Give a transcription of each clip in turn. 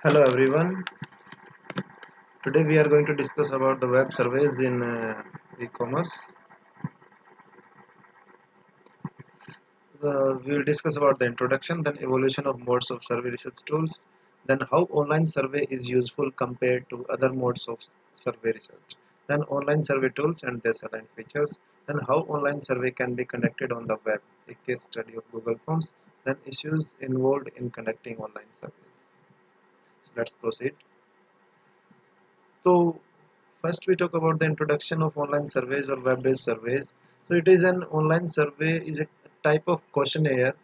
Hello everyone. Today we are going to discuss about the web surveys in e-commerce. We will discuss about the introduction, then evolution of modes of survey research tools, then how online survey is useful compared to other modes of survey research, then online survey tools and their aligned features, then how online survey can be conducted on the web, a case study of Google Forms, then issues involved in conducting online surveys. So let's proceed. So first we talk about the introduction of online surveys or web-based surveys. So it is an online survey is a type of questionnaire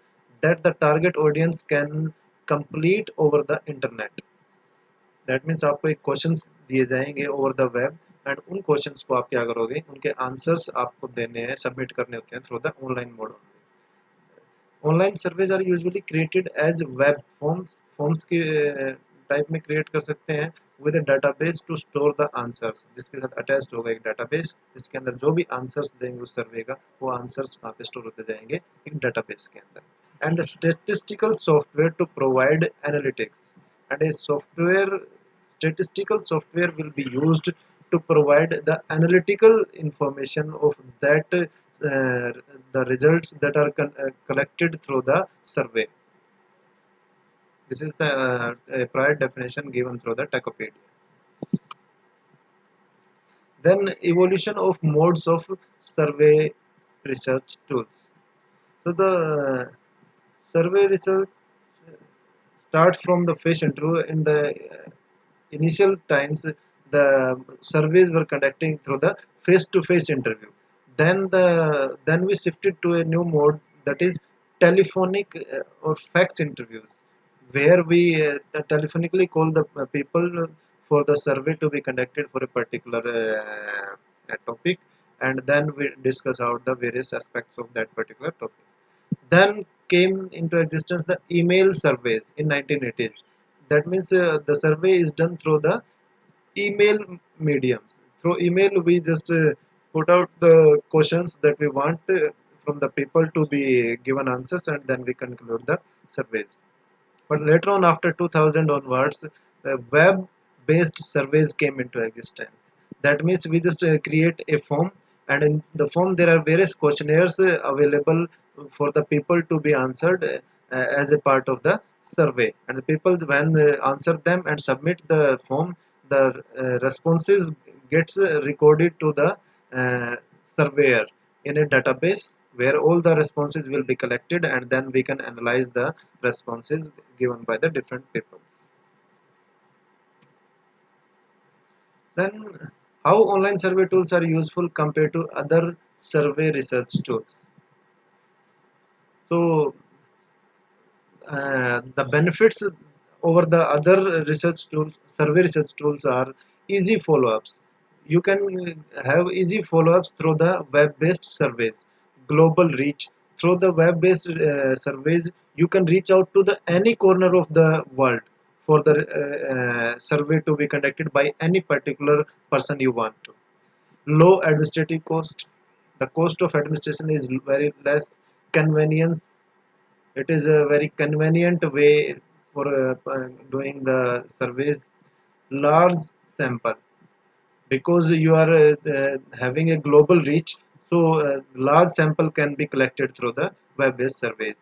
that the target audience can complete over the internet. That means आपको एक questions दिए जाएंगे over the web and उन questions को आप क्या करोगे उनके आंसर्स आपको देने हैं सबमिट करने होते हैं through the online mode online surveys are usually created as web forms के टाइप में क्रिएट कर सकते हैं with a database to store the answers जिसके साथ अटैच्ड होगा एक डाटाबेस जिसके अंदर जो भी आंसर्स देंगे उस सर्वे का वो आंसर्स वहाँ पे स्टोर होते जाएंगे एक डाटाबेस के अंदर and statistical software to provide analytics and a software statistical software will be used to provide the analytical information of that the results that are collected through the survey. This is the prior definition given through the Techopedia. Then evolution of modes of survey research tools. So the survey research starts from the phase interview. In the initial times, the surveys were conducting through the face-to-face interview. Then we shifted to a new mode, that is telephonic or fax interviews, where we telephonically call the people for the survey to be conducted for a particular topic, and then we discuss out the various aspects of that particular topic. Then came into existence the email surveys in 1980s. That means the survey is done through the email mediums. Through email, we just put out the questions that we want from the people to be given answers, and then we conclude the surveys. But later on, after 2000 onwards, web-based surveys came into existence. That means we just create a form, and in the form there are various questionnaires available for the people to be answered as a part of the survey. And the people, when answer them and submit the form, the responses gets recorded to the surveyor in a database where all the responses will be collected, and then we can analyze the responses given by the different people. Then how online survey tools are useful compared to other survey research tools. So the benefits over the other research tools, survey research tools, are easy follow-ups. You can have easy follow-ups through the web-based surveys, global reach. Through the web-based surveys, you can reach out to the any corner of the world for the survey to be conducted by any particular person you want to. Low administrative cost. The cost of administration is very less. Convenience, it is a very convenient way for doing the surveys. Large sample, because you are having a global reach, so large sample can be collected through the web-based surveys.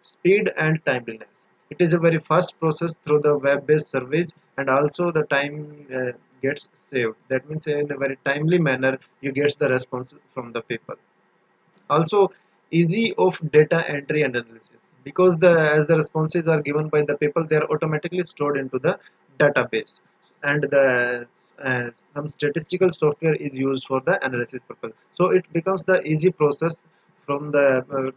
Speed and timeliness, it is a very fast process through the web-based surveys, and also the time gets saved. That means in a very timely manner you get the response from the people. Also easy of data entry and analysis, because the as the responses are given by the people, they are automatically stored into the database, and the some statistical software is used for the analysis purpose, so it becomes the easy process from the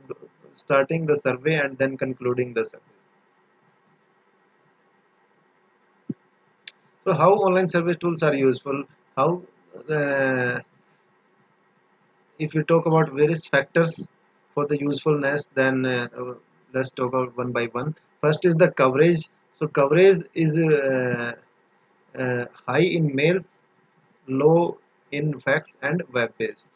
starting the survey and then concluding the survey. So how online survey tools are useful, how uh, if you talk about various factors for the usefulness, then let's talk about one by one. First is the coverage. So coverage is high in mails, low in fax and web based.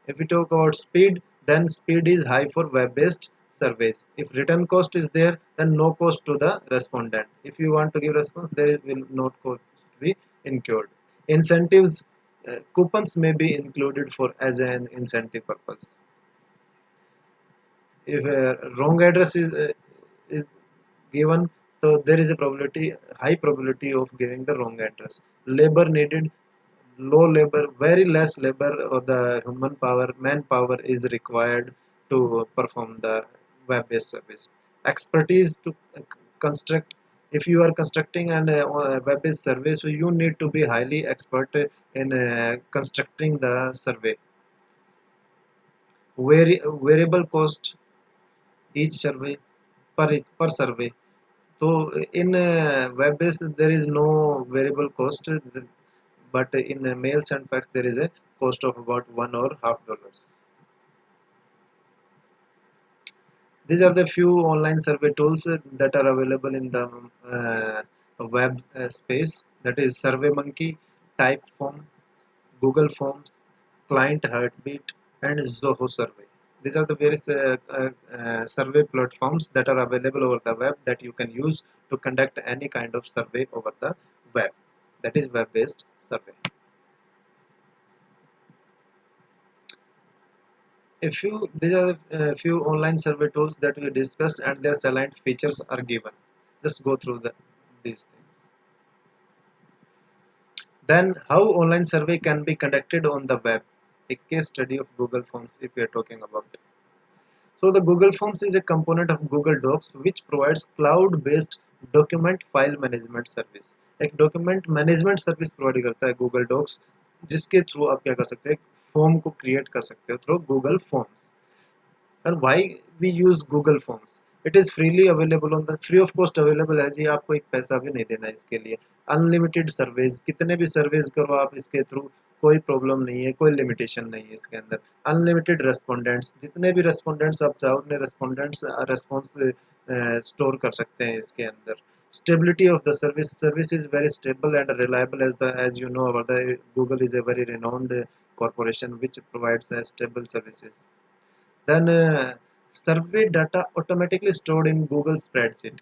If we talk about speed, then speed is high for web based, surveys. If written cost is there, then no cost to the respondent. If you want to give response, will not cost be incurred. Incentives, coupons may be included for as an incentive purpose. If a wrong address is given, so there is a probability, high probability of giving the wrong address. Labor needed, low labor, very less labor, or the human power, manpower is required to perform the web-based service. Expertise to construct. If you are constructing an web-based survey, so you need to be highly expert in constructing the survey. Variable cost each survey, per survey. So in web based there is no variable cost, but in mails and fax there is a cost of about $1.50. These are the few online survey tools that are available in the web space. That is SurveyMonkey, Typeform, Google Forms, Client Heartbeat, and Zoho Survey. These are the various survey platforms that are available over the web that you can use to conduct any kind of survey over the web. That is web-based survey. These are a few online survey tools that we discussed, and their salient features are given. Just go through these things. Then, how online survey can be conducted on the web? A case study of Google Forms, if we are talking about. So the Google Forms is a component of Google Docs which provides cloud-based document file management service. एक document management service provide करता है Google Docs, जिसके through आप क्या कर सकते हैं, form को क्रिएट कर सकते हो through Google Forms. And why we use Google Forms? It is freely available on the free of cost available है जी, आपको एक पैसा भी नहीं देना इसके लिए. अनलिमिटेड सर्विस, कितने भी सर्विस करो आप इसके थ्रू, कोई प्रॉब्लम नहीं है, कोई लिमिटेशन नहीं है इसके अंदर. अनलिमिटेड रेस्पोंडेंट्स, जितने भी रेस्पोंडेंट्स आप चाहो उतने रेस्पोंडेंट्स रेस्पॉन्स स्टोर कर सकते हैं इसके अंदर. Stability of the service is very stable and reliable, as you know about the Google is a very renowned corporation which provides stable services. Then survey data automatically stored in Google spreadsheet.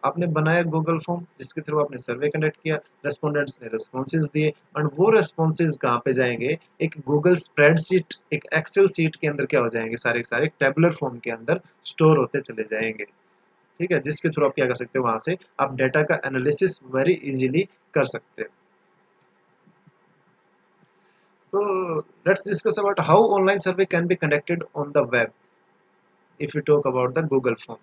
आपने बनाया Google form जिसके through आपने survey conduct किया, respondents ने responses दिए, और वो responses कहाँ पे जाएंगे, एक गूगल स्प्रेडशीट, एक एक्सेल सीट के अंदर क्या हो जाएंगे, सारे के सारे टेबुलर फॉर्म के अंदर स्टोर होते चले जाएंगे. ठीक है, जिसके थ्रू आप क्या कर सकते हो, वहां से आप डेटा का एनालिसिस वेरी इजीली कर सकते हो. So let's discuss about how online survey can be conducted on the web. If you talk about the Google Forms.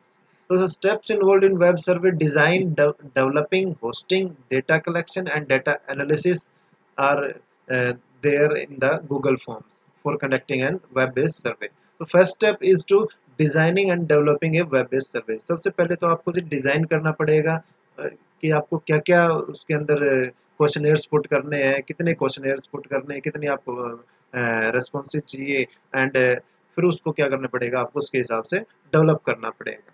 So the steps involved in web survey design, developing, hosting, data collection and data analysis are there in the Google Forms for conducting a web-based survey. So first step is to designing and developing a web-based survey. सबसे पहले तो आपको जो design करना पड़ेगा कि आपको क्या-क्या उसके अंदर क्वेश्चनेयर्स पुट करने हैं, कितने क्वेश्चनेयर्स पुट करने हैं, कितनी आपको रेस्पॉन्सेज चाहिए, एंड फिर उसको क्या करना पड़ेगा, आपको उसके हिसाब से डेवलप करना पड़ेगा.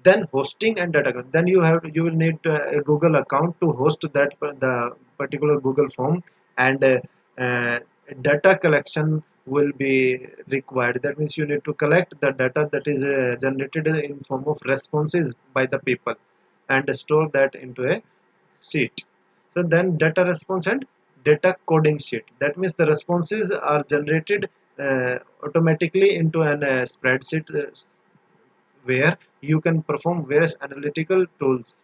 Then hosting and data, then you will need a Google account to host that the particular Google form, and uh, data collection will be required. That means you need to collect the data that is generated in form of responses by the people and store that into a sheet. So then data response and data coding sheet. That means the responses are generated automatically into an spreadsheet where you can perform various analytical tools.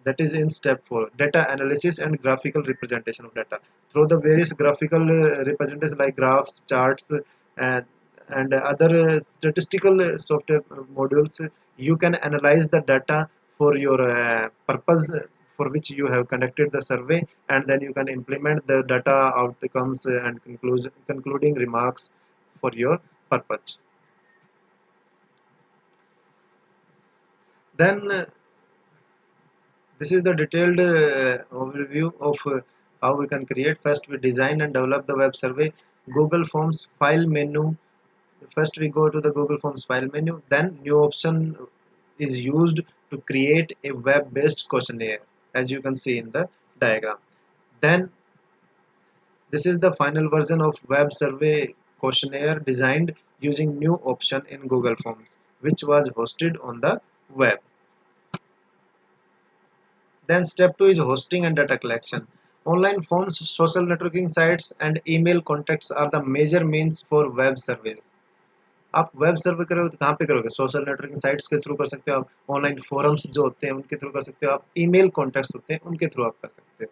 That is in step 4, data analysis and graphical representation of data. Through the various graphical representations like graphs, charts, and other statistical software modules, you can analyze the data for your purpose for which you have conducted the survey, and then you can implement the data outcomes and concluding remarks for your purpose. Then this is the detailed overview of how we can create. First, we design and develop the web survey. Google Forms file menu. First, we go to the Google Forms file menu. Then, new option is used to create a web-based questionnaire, as you can see in the diagram. Then, this is the final version of web survey questionnaire designed using new option in Google Forms. which was hosted on the web. Then step 2 is hosting and data collection. Online forms, social networking sites and email contacts are the major means for web surveys. आप web सर्वे करोगे तो कहाँ पे करोगे? Social networking sites के through कर सकते हो आप, ऑनलाइन फोरम्स जो होते हैं उनके थ्रू कर सकते हो आप, ईमेल कॉन्टैक्ट्स होते हैं उनके थ्रू आप कर सकते हो.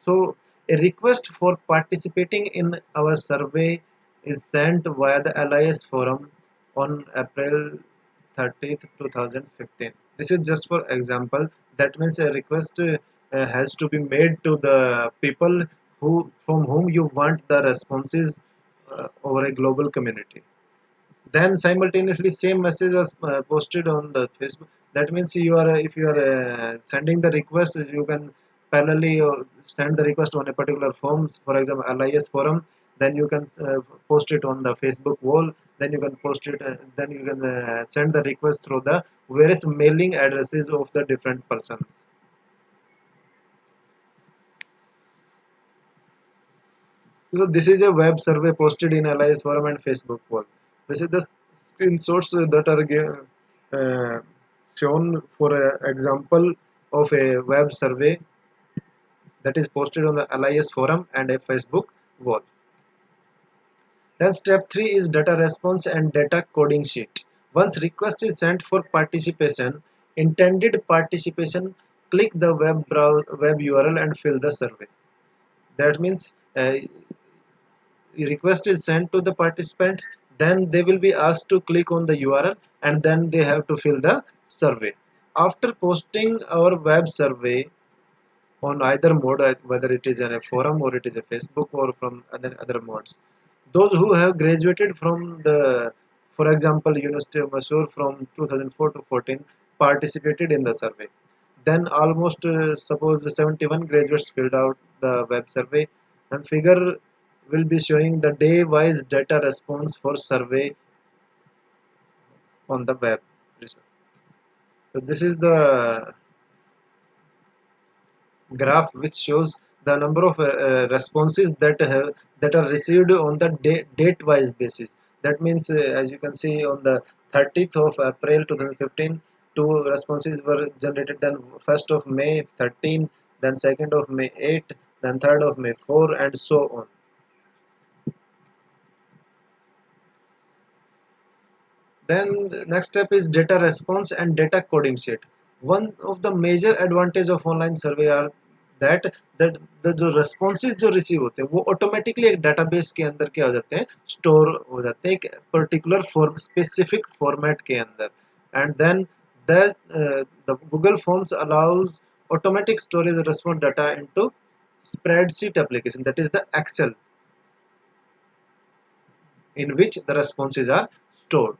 So a request for participating in our survey is sent via the LIS forum on April 30th, 2015. This is just for example. That means a request has to be made to the people who from whom you want the responses over a global community. Then simultaneously same message was posted on the Facebook. That means you are if you are sending the request, you can parallelly send the request on a particular forms, for example LIS forum. Then you can post it on the Facebook wall. Then you can post it, then you can send the request through the various mailing addresses of the different persons. So this is a web survey posted in LIS forum and Facebook wall. This is the screenshots that are shown for an example of a web survey that is posted on the LIS forum and a Facebook wall. Then step 3 is data response and data coding sheet. Once request is sent for participation, intended participation, click the web URL and fill the survey. That means request is sent to the participants, then they will be asked to click on the URL and then they have to fill the survey. After posting our web survey on either mode, whether it is in a forum or it is a Facebook or from other modes, those who have graduated from the, for example, University of Mysore from 2004 to 14 participated in the survey. Then almost suppose 71 graduates filled out the web survey, and figure will be showing the day wise data response for survey on the web. So this is the graph which shows the number of responses that are received on the date wise basis. That means as you can see on the 30th of April 2015 two responses were generated, then 1st of May 13, then 2nd of May 8, then 3rd of May 4, and so on. Then the next step is data response and data coding sheet. One of the major advantage of online survey are that the जो responses जो receive होते हैं वो automatically एक database के अंदर क्या हो जाते हैं, store हो जाते हैं एक particular form specific format के अंदर. And then the Google Forms allows automatic storage of response data into spreadsheet application, that is the Excel, in which the responses are stored.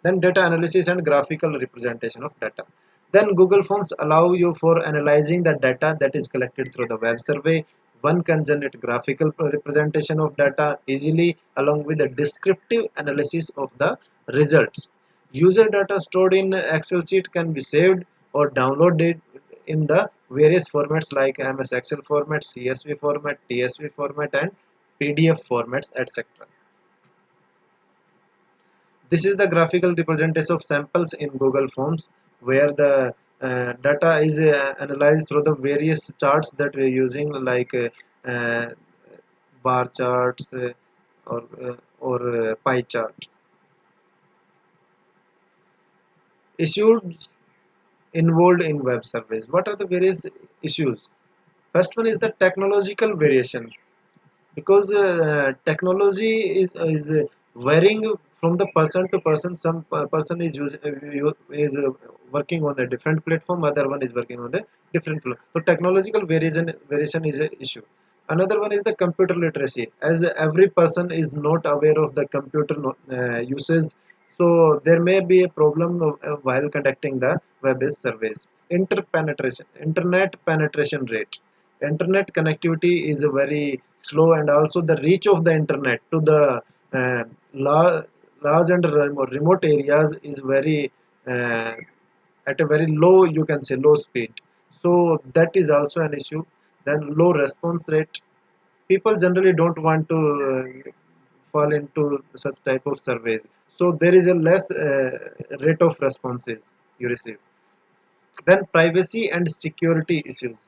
Then data analysis and graphical representation of data. Then Google Forms allow you for analyzing the data that is collected through the web survey. One can generate graphical representation of data easily along with a descriptive analysis of the results. User data stored in Excel sheet can be saved or downloaded in the various formats like MS Excel format, CSV format, TSV format, and PDF formats, etc. This is the graphical representation of samples in Google Forms, where the data is analyzed through the various charts that we are using, like bar charts or pie chart. Issues involved in web surveys. What are the various issues? First one is the technological variations, because technology is varying from the person to person. Some person is working on a different platform, other one is working on a different platform. So technological variation is an issue. Another one is the computer literacy, as every person is not aware of the computer usage, so there may be a problem while conducting the web-based surveys. Internet penetration rate. Internet connectivity is very slow, and also the reach of the internet to the uh, lar- large and remote areas is very uh, at a very low, you can say low speed, so that is also an issue. Then low response rate. People generally don't want to fall into such type of surveys. So there is a less rate of responses you receive. Then privacy and security issues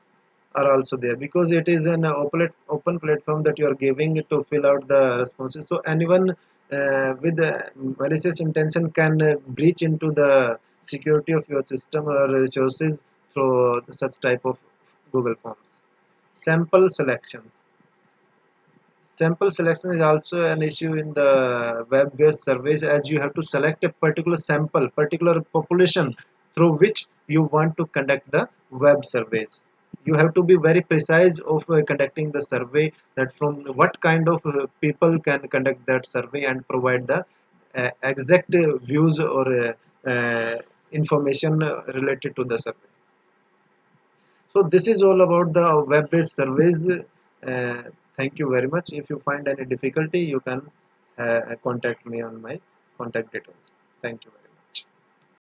are also there, because it is an open platform that you are giving to fill out the responses. So anyone with malicious intention can breach into the security of your system or resources through such type of Google Forms. Sample selections. Sample selection is also an issue in the web-based surveys, as you have to select a particular sample, particular population through which you want to conduct the web surveys. You have to be very precise of conducting the survey, that from what kind of people can conduct that survey and provide the exact views or information related to the survey. So this is all about the web-based surveys. Thank you very much. If you find any difficulty, you can contact me on my contact details. Thank you.